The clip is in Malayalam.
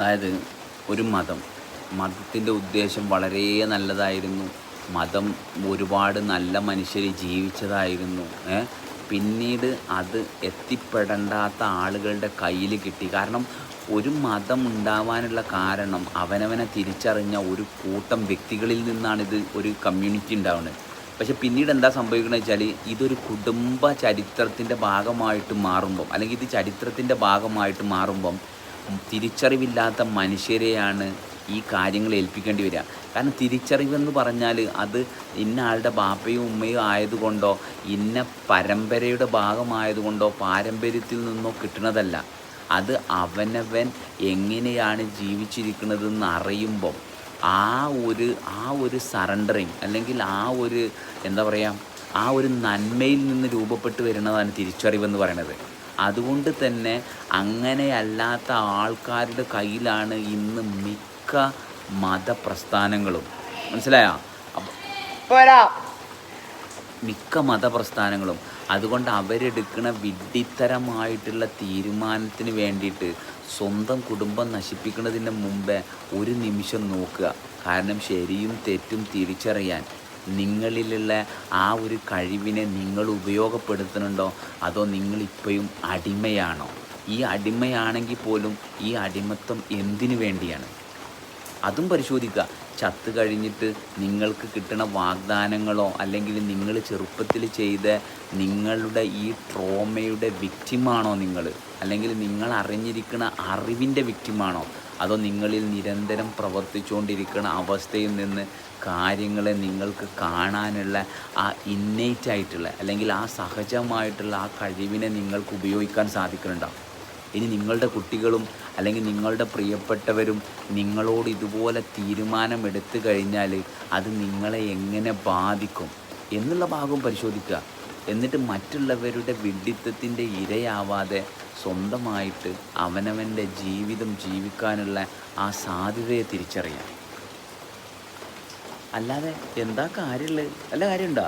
അതായത് ഒരു മതത്തിൻ്റെ ഉദ്ദേശം വളരെ നല്ലതായിരുന്നു. മതം ഒരുപാട് നല്ല മനുഷ്യർ ജീവിച്ചതായിരുന്നു. പിന്നീട് അത് എത്തിപ്പെടേണ്ടാത്ത ആളുകളുടെ കയ്യിൽ കിട്ടി. കാരണം ഒരു മതം ഉണ്ടാവാനുള്ള കാരണം അവനവനെ തിരിച്ചറിഞ്ഞ ഒരു കൂട്ടം വ്യക്തികളിൽ നിന്നാണിത് ഒരു കമ്മ്യൂണിറ്റി ഉണ്ടാവുന്നത്. പക്ഷെ പിന്നീട് എന്താ സംഭവിക്കുന്നത് വെച്ചാൽ, ഇതൊരു കുടുംബ ചരിത്രത്തിൻ്റെ ഭാഗമായിട്ട് മാറുമ്പം, അല്ലെങ്കിൽ ഇത് ചരിത്രത്തിൻ്റെ ഭാഗമായിട്ട് മാറുമ്പം തിരിച്ചറിവില്ലാത്ത മനുഷ്യരെയാണ് ഈ കാര്യങ്ങൾ ഏൽപ്പിക്കേണ്ടി വരിക. കാരണം തിരിച്ചറിവെന്ന് പറഞ്ഞാൽ അത് ഇന്ന ആളുടെ ബാപ്പയും ഉമ്മയും ആയതുകൊണ്ടോ ഇന്ന പരമ്പരയുടെ ഭാഗമായതുകൊണ്ടോ പാരമ്പര്യത്തിൽ നിന്നോ കിട്ടുന്നതല്ല. അത് അവനവൻ എങ്ങനെയാണ് ജീവിച്ചിരിക്കുന്നതെന്ന് അറിയുമ്പം ആ ഒരു സറണ്ടറിങ്, അല്ലെങ്കിൽ എന്താ പറയുക, ആ ഒരു നന്മയിൽ നിന്ന് രൂപപ്പെട്ട് വരുന്നതാണ് തിരിച്ചറിവെന്ന് പറയുന്നത്. അതുകൊണ്ട് തന്നെ അങ്ങനെയല്ലാത്ത ആൾക്കാരുടെ കയ്യിലാണ് ഇന്ന് മിക്ക മതപ്രസ്ഥാനങ്ങളും. മനസ്സിലായോ? മിക്ക മതപ്രസ്ഥാനങ്ങളും അതുകൊണ്ട് അവരെടുക്കുന്ന വിഡ്ഢിത്തരമായിട്ടുള്ള തീരുമാനത്തിന് വേണ്ടിയിട്ട് സ്വന്തം കുടുംബം നശിപ്പിക്കുന്നതിന് മുമ്പേ ഒരു നിമിഷം നോക്കുക. കാരണം ശരിയും തെറ്റും തിരിച്ചറിയാൻ നിങ്ങളിലുള്ള ആ ഒരു കഴിവിനെ നിങ്ങൾ ഉപയോഗപ്പെടുത്തുന്നുണ്ടോ, അതോ നിങ്ങളിപ്പോഴും അടിമയാണോ? ഈ അടിമയാണെങ്കിൽ പോലും ഈ അടിമത്വം എന്തിനു വേണ്ടിയാണ്? അതും പരിശോധിക്കുക. ചത്ത് കഴിഞ്ഞിട്ട് നിങ്ങൾക്ക് കിട്ടുന്ന വാഗ്ദാനങ്ങളോ, അല്ലെങ്കിൽ നിങ്ങൾ ചെറുപ്പത്തിൽ ചെയ്ത നിങ്ങളുടെ ഈ ട്രോമയുടെ വിക്റ്റിമാണോ നിങ്ങൾ? അല്ലെങ്കിൽ നിങ്ങൾ അറിഞ്ഞിരിക്കുന്ന അറിവിൻ്റെ വിക്റ്റിമാണോ? അതോ നിങ്ങളിൽ നിരന്തരം പ്രവർത്തിച്ചുകൊണ്ടിരിക്കുന്ന അവസ്ഥയിൽ നിന്ന് കാര്യങ്ങളെ നിങ്ങൾക്ക് കാണാനുള്ള ആ ഇന്നേറ്റായിട്ടുള്ള, അല്ലെങ്കിൽ ആ സഹജമായിട്ടുള്ള ആ കഴിവിനെ നിങ്ങൾക്ക് ഉപയോഗിക്കാൻ സാധിക്കുന്നുണ്ടോ? ഇനി നിങ്ങളുടെ കുട്ടികളും അല്ലെങ്കിൽ നിങ്ങളുടെ പ്രിയപ്പെട്ടവരും നിങ്ങളോട് ഇതുപോലെ തീരുമാനമെടുത്തു കഴിഞ്ഞാൽ അത് നിങ്ങളെ എങ്ങനെ ബാധിക്കും എന്നുള്ള ഭാഗം പരിശോധിക്കുക. എന്നിട്ട് മറ്റുള്ളവരുടെ വിഡ്ഢിത്തത്തിൻ്റെ ഇരയാവാതെ സ്വന്തമായിട്ട് അവനവൻ്റെ ജീവിതം ജീവിക്കാനുള്ള ആ സാധ്യതയെ തിരിച്ചറിയാം. അല്ലാതെ എന്താ കാര്യമുള്ളത്? വല്ല കാര്യമുണ്ടോ?